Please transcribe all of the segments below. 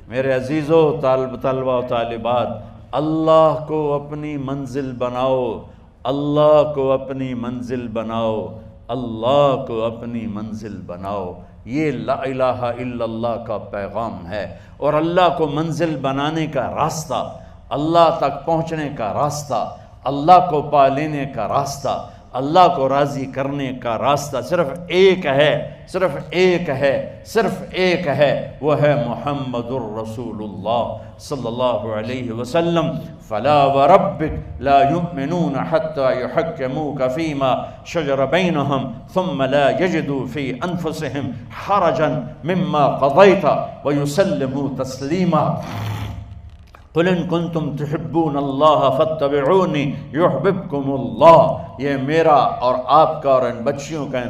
میرے عزیزو، طلبہ و طالبات، اللہ کو اپنی منزل بناؤ، اللہ کو اپنی منزل بناؤ، اللہ کو اپنی منزل بناؤ۔ یہ لا الہ الا اللہ کا پیغام ہے۔ اور اللہ کو منزل بنانے کا راستہ، اللہ تک پہنچنے کا راستہ، اللہ کو پا لینے کا راستہ، اللہ کو راضی کرنے کا راستہ صرف ایک ہے، صرف ایک ہے، صرف ایک ہے، وہ ہے محمد الرسول اللہ صلی اللہ علیہ وسلم۔ فلا وربک لا یؤمنون حتی یحکموک فیما شجر بینہم ثم لا یجدوا فی انفسہم حرجا مما قضیت ویسلموا تسلیما۔ قل ان کنتم تحبون اللہ فاتبعونی یحببکم اللہ۔ یہ میرا اور آپ کا اور ان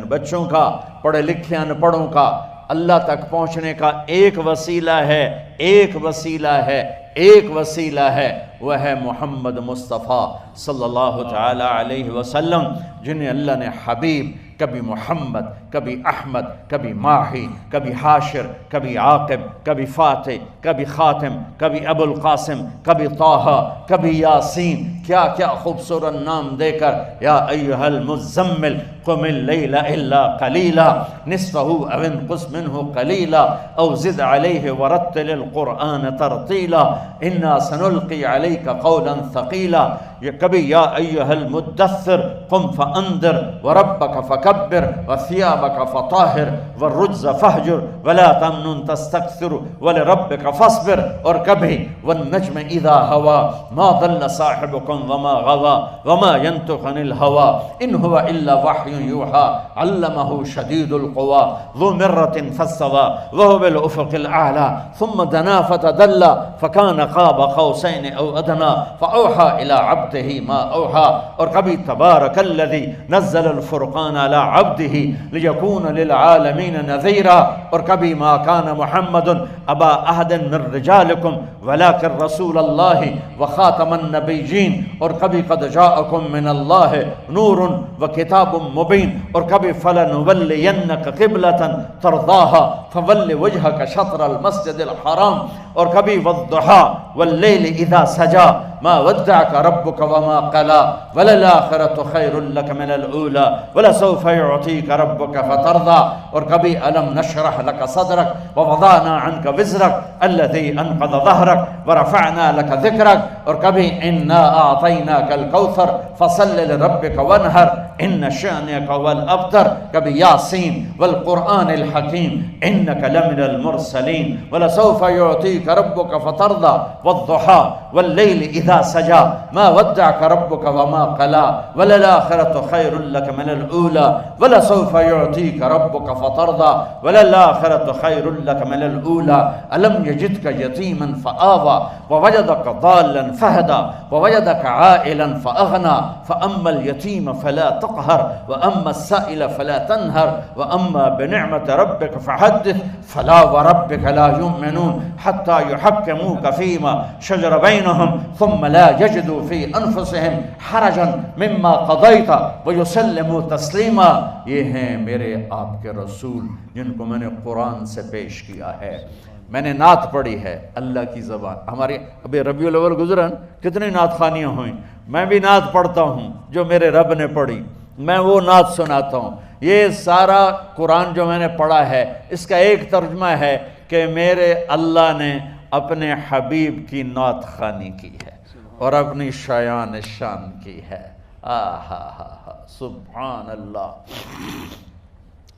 بچوں کا پڑھے لکھے ان پڑھوں کا اللہ تک پہنچنے کا ایک وسیلہ ہے، ایک وسیلہ ہے، ایک وسیلہ ہے، وہ ہے محمد مصطفیٰ صلی اللہ تعالی علیہ وسلم، جنہیں اللہ نے حبیب، کبھی محمد، کبھی احمد، کبھی ماہی، کبھی حاشر، کبھی عاقب، کبھی فاتح، کبھی خاتم، کبھی ابو القاسم، کبھی طٰہٰ، کبھی یاسین، کیا کیا خوبصورت نام دے کر یا ایھا المزمل قم اللیل الا قلیلا نصفہ او انقص منہ قلیلا او زد علیہ ورتل القرآن ترتیلا انا سنلقی علیک قولا ثقیلا۔ کبھی یا ایھا المدثر قم فانذر وربک فکبر وثیابک فطہر والرجز فہجر ولا تمنن تستکثر ولربک فاصبر، اور کبھی والنجم اذا ہوا ما ضل صاحبکم وما غوا وما ينطق عن الهوى ان هو الا وحی یوحى علمہ شدید القوى ذو مرۃ فاستوى وهو بالافق الاعلى ثم دنا فتدلى فكان قاب قوسین او ادنى فاوحى الى عبده ما اوحى، اور کبھی تبارک الذی نزل الفرقان على عبده ليكون للعالمین نذیرا، اور کبھی ما كان محمد ابا احد من رجالکم ولكن رسول اللہ وخاتم النبیین، اور کبھی قد جاءکم من اللہ نور وکتاب مبین، اور کبھی فلنولینک قبلة ترضاها فول وجهك شطر المسجد الحرام، اور کبھی والضحى واللیل اذا سجا ما ودعك ربك وما قلى وللآخرة خير لك من الأولى ولسوف يعطيك ربك فترضى، اور کبھی ألم نشرح لك صدرك ووضعنا عنك وزرك الذي أنقض ظهرك ورفعنا لك ذكرك، اور کبھی إنا أعطيناك الكوثر فصل لربك وانهر إن شأنك هو الأبتر، کبھی یاسین والقرآن الحكيم إنك لمن المرسلين ولسوف يعطيك ربك فترضى والضحى والليل إذا سجى ما ودعك ربك وما قلى وللآخرة خير لك من الأولى ولسوف يعطيك ربك فترضى وللآخرة خير لك من الأولى ألم يجدك يتيما فآوى ووجدك ضالا فهدى ووجدك عائلا فأغنى فأما اليتيم فلا تقهر وأما السائل فلا تنهر وأما بنعمة ربك فحدث فلا وربك لا يؤمنون حتى يحكموك فيما شجر بينهم ثم لا يجدوا في أنفسهم حرجا مما قضيت ويسلموا تسلیما۔ یہ ہیں میرے آپ کے رسول جن کو میں نے قرآن سے پیش کیا ہے۔ میں نے نعت پڑھی ہے اللہ کی زبان، ہمارے ابھی ربیع الاول گزرا، کتنی نعت خوانیاں ہوئیں، میں بھی نعت پڑھتا ہوں جو میرے رب نے پڑھی، میں وہ نعت سناتا ہوں۔ یہ سارا قرآن جو میں نے پڑھا ہے اس کا ایک ترجمہ ہے کہ میرے اللہ نے اپنے حبیب کی نعت خوانی کی ہے اور اپنی شایان شان کی ہے۔ سبحان اللہ۔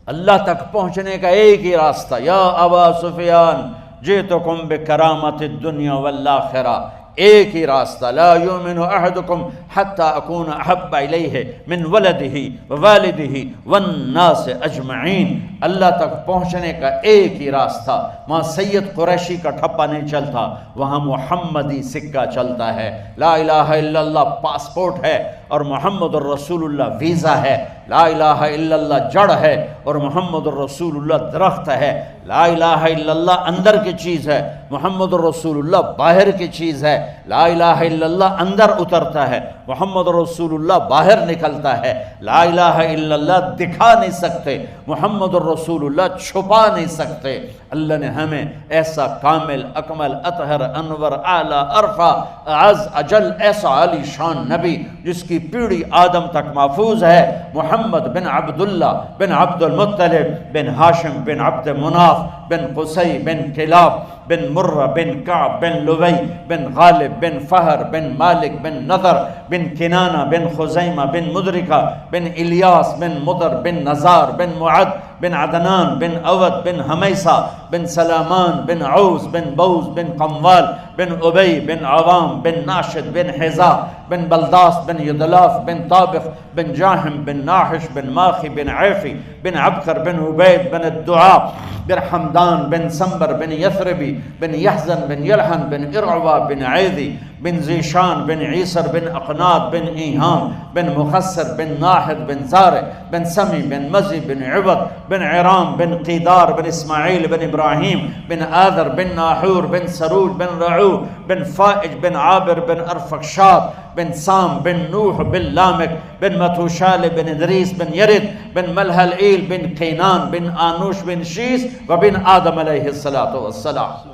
اللہ تک پہنچنے کا ایک ہی راستہ، یا ابا سفیان جئتکم بکرامت الدنیا والآخرہ، ایک ہی راستہ، لا یؤمن احدکم حتی اکون احب الیہ من ولدہ ووالدہ والناس اجمعین۔ اللہ تک پہنچنے کا ایک ہی راستہ، وہاں سید قریشی کا ٹھپا نہیں چلتا، وہاں محمدی سکہ چلتا ہے۔ لا الہ الا اللہ پاسپورٹ ہے اور محمد الرسول اللہ ویزا ہے، لا الہ الا اللہ جڑ ہے اور محمد الرسول اللہ درخت ہے، لا الہ الا اللہ اندر کی چیز ہے، محمد الرسول اللہ باہر کی چیز ہے، لا الہ الا اللہ اندر اترتا ہے، محمد الرسول اللہ باہر نکلتا ہے، لا الہ الا اللہ دکھا نہیں سکتے، محمد الرسول اللہ چھپا نہیں سکتے۔ اللہ نے ہمیں ایسا کامل اکمل اطہر انور اعلیٰ عرفہ اعز اجل ایسا عالی شان نبی جس کی پیڑھی آدم تک محفوظ ہے، محمد بن عبداللہ بن عبد المطلب بن ہاشم بن عبد مناف بن قصی بن کلاب بن مرہ بن کعب بن لوی بن غالب بن فہر بن مالک بن نضر بن کنانہ بن خزیمہ بن مدرکہ بن الیاس بن مدر بن نزار بن معد بن عدنان بن اود بن حمیسہ بن سلامان بن عوز بن بوز بن قموال بن ابی بن عوام بن ناشد بن حزا بن بلداس بن یدلاف بن طابخ بن جاہم بن ناحش بن ماخی بن عیفی بن عبقر بن عبید بن الدعاء بن حمدان بن سنبر بن یثربی بن یحزن بن یلحن بن ارعوا بن عیدی بن زیشان بن عیسر بن اقناد بن ایہام بن مخسر بن ناحد بن زارع بن سمی بن مزی بن عبد بن عرام بن قیدار بن اسماعیل بن ابراہیم بن آذر بن ناحور بن سروج بن رعو بن فائج بن عابر بن ارفقشاد بن سام بن نوح بن لامک بن متوشال بن ادریس بن یرد بن ملحلئیل بن قینان بن آنوش بن شیس و بن آدم علیہ السلام۔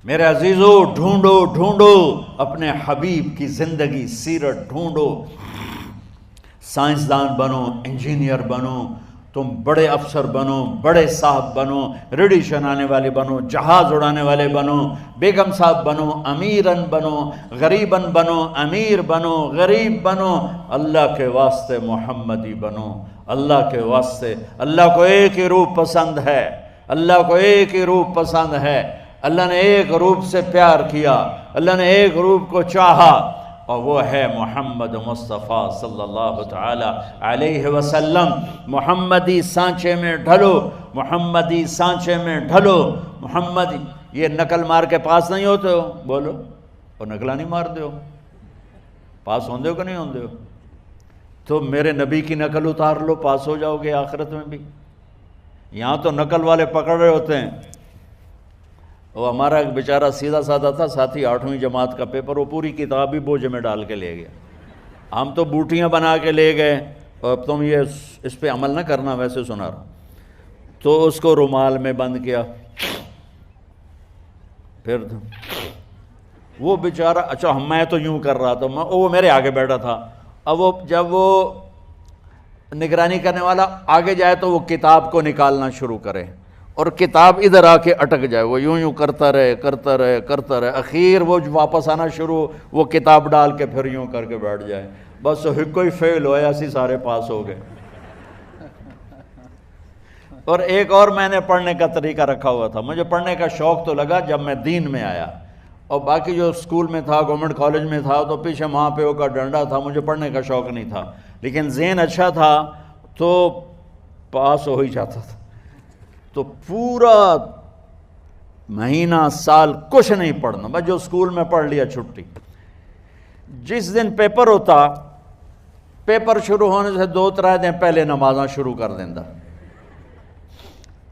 میرے عزیزو، ڈھونڈو ڈھونڈو اپنے حبیب کی زندگی سیرت ڈھونڈو، سائنسدان بنو، انجینئر بنو، تم بڑے افسر بنو، بڑے صاحب بنو، ریڈی چلانے والے بنو، جہاز اڑانے والے بنو، بیگم صاحب بنو، امیرن بنو، غریبن بنو، امیر بنو، غریب بنو، اللہ کے واسطے محمدی بنو، اللہ کے واسطے۔ اللہ کو ایک ہی روپ پسند ہے، اللہ کو ایک ہی روپ پسند ہے، اللہ نے ایک روپ سے پیار کیا، اللہ نے ایک روپ کو چاہا، اور وہ ہے محمد مصطفیٰ صلی اللہ تعالی علیہ وسلم۔ محمدی سانچے میں ڈھلو، محمدی سانچے میں ڈھلو، محمدی۔ یہ نقل مار کے پاس نہیں ہوتے ہو، بولو، اور نقلہ نہیں مار دے ہو، پاس ہوندے ہو کہ نہیں ہوندے ہو؟ تو میرے نبی کی نقل اتار لو، پاس ہو جاؤ گے آخرت میں بھی۔ یہاں تو نقل والے پکڑ رہے ہوتے ہیں۔ وہ ہمارا ایک بیچارہ سیدھا سادہ تھا ساتھی، 8ویں جماعت کا پیپر، وہ پوری کتاب ہی بوجھ میں ڈال کے لے گیا۔ ہم تو بوٹیاں بنا کے لے گئے، اور تم یہ اس پہ عمل نہ کرنا، ویسے سنا رہا ہوں۔ تو اس کو رومال میں بند کیا، پھر وہ بیچارہ، اچھا میں تو یوں کر رہا تھا، وہ میرے آگے بیٹھا تھا، اب وہ جب وہ نگرانی کرنے والا آگے جائے تو وہ کتاب کو نکالنا شروع کرے، اور کتاب ادھر آ کے اٹک جائے، وہ یوں یوں کرتا رہے کرتا رہے کرتا رہے، اخیر وہ واپس آنا شروع، وہ کتاب ڈال کے پھر یوں کر کے بیٹھ جائے، بس کوئی فیل ہوا، ایسی سارے پاس ہو گئے۔ اور ایک اور میں نے پڑھنے کا طریقہ رکھا ہوا تھا، مجھے پڑھنے کا شوق تو لگا جب میں دین میں آیا، اور باقی جو اسکول میں تھا، گورنمنٹ کالج میں تھا، تو پیچھے ماں پیو کا ڈنڈا تھا، مجھے پڑھنے کا شوق نہیں تھا، لیکن ذہن اچھا تھا تو پاس ہو ہی جاتا تھا۔ تو پورا مہینہ سال کچھ نہیں پڑھنا، بس جو اسکول میں پڑھ لیا چھٹی۔ جس دن پیپر ہوتا، پیپر شروع ہونے سے 2-3 دن پہلے نمازاں شروع کر دینا،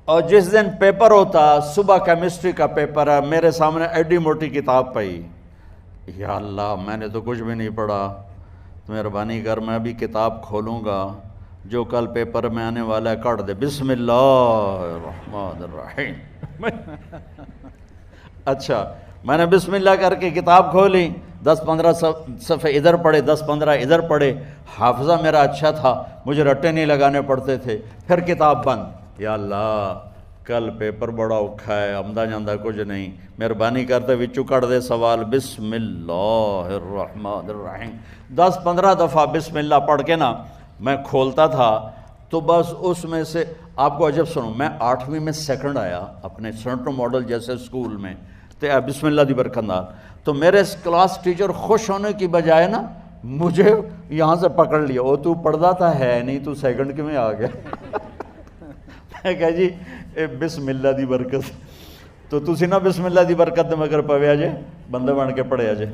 اور جس دن پیپر ہوتا، صبح کیمسٹری کا پیپر ہے، میرے سامنے ایڈی موٹی کتاب پئی، یا اللہ میں نے تو کچھ بھی نہیں پڑھا، مہربانی کر میں ابھی کتاب کھولوں گا، جو کل پیپر میں آنے والا ہے کاٹ دے، بسم اللہ الرحمن الرحیم۔ اچھا میں نے بسم اللہ کر کے کتاب کھولی، 10-15 صفحے ادھر پڑھے، 10-15 ادھر پڑھے، حافظہ میرا اچھا تھا، مجھے رٹے نہیں لگانے پڑتے تھے، پھر کتاب بند، یا اللہ کل پیپر بڑا اوکھا ہے، آمدہ جاندہ کچھ نہیں، مہربانی کرتے وچو کٹ دے سوال، بسم اللہ الرحمن الرحیم۔ 10-15 دفعہ بسم اللہ پڑھ کے نا میں کھولتا تھا، تو بس اس میں سے آپ کو عجب سنوں، میں 8ویں میں سیکنڈ آیا اپنے سینٹرل ماڈل جیسے اسکول میں، تو بسم اللہ دی برکت نال، تو میرے کلاس ٹیچر خوش ہونے کی بجائے نا مجھے یہاں سے پکڑ لیا، وہ تو پڑھتا تھا ہے نہیں، تو سیکنڈ کے میں آ گیا۔ میں کہا جی بسم اللہ دی برکت، تو تسی نا بسم اللہ دی برکت مگر پویا جے، بندے بن کے پڑھیا جے۔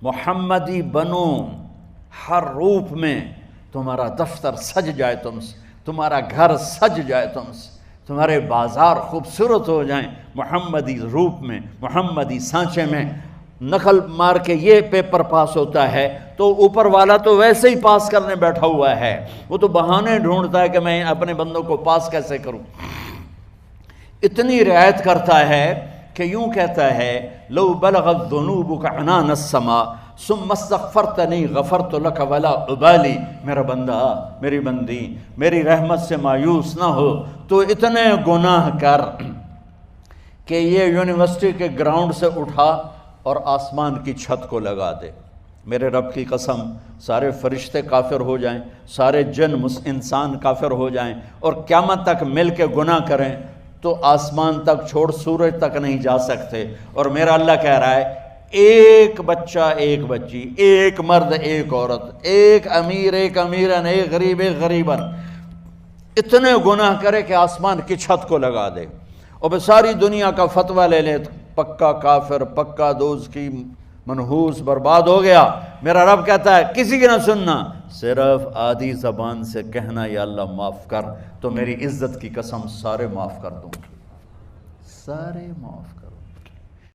محمدی بنو، ہر روپ میں تمہارا دفتر سج جائے تم سے، تمہارا گھر سج جائے تم سے، تمہارے بازار خوبصورت ہو جائیں محمدی روپ میں، محمدی سانچے میں۔ نقل مار کے یہ پیپر پاس ہوتا ہے تو اوپر والا تو ویسے ہی پاس کرنے بیٹھا ہوا ہے، وہ تو بہانے ڈھونڈتا ہے کہ میں اپنے بندوں کو پاس کیسے کروں۔ اتنی رعایت کرتا ہے کہ یوں کہتا ہے لو بلغت ذنوبک عنان السماء ثم استغفرتنی غفرت لک ولا ابالی، میرا بندہ، میری بندی، میری رحمت سے مایوس نہ ہو، تو اتنے گناہ کر کہ یہ یونیورسٹی کے گراؤنڈ سے اٹھا اور آسمان کی چھت کو لگا دے، میرے رب کی قسم سارے فرشتے کافر ہو جائیں، سارے جن انسان کافر ہو جائیں اور قیامت تک مل کے گناہ کریں تو آسمان تک چھوڑ سورج تک نہیں جا سکتے، اور میرا اللہ کہہ رہا ہے ایک بچہ ایک بچی، ایک مرد ایک عورت، ایک امیر ایک امیرن، ایک غریب ایک غریبن، اتنے گناہ کرے کہ آسمان کی چھت کو لگا دے، اور ساری دنیا کا فتویٰ لے لے پکا کافر، پکا دوزخی، منحوس، برباد ہو گیا۔ میرا رب کہتا ہے کسی کی نہ سننا، صرف آدھی زبان سے کہنا یا اللہ معاف کر، تو میری عزت کی قسم سارے معاف کر دوں، سارے معاف کر۔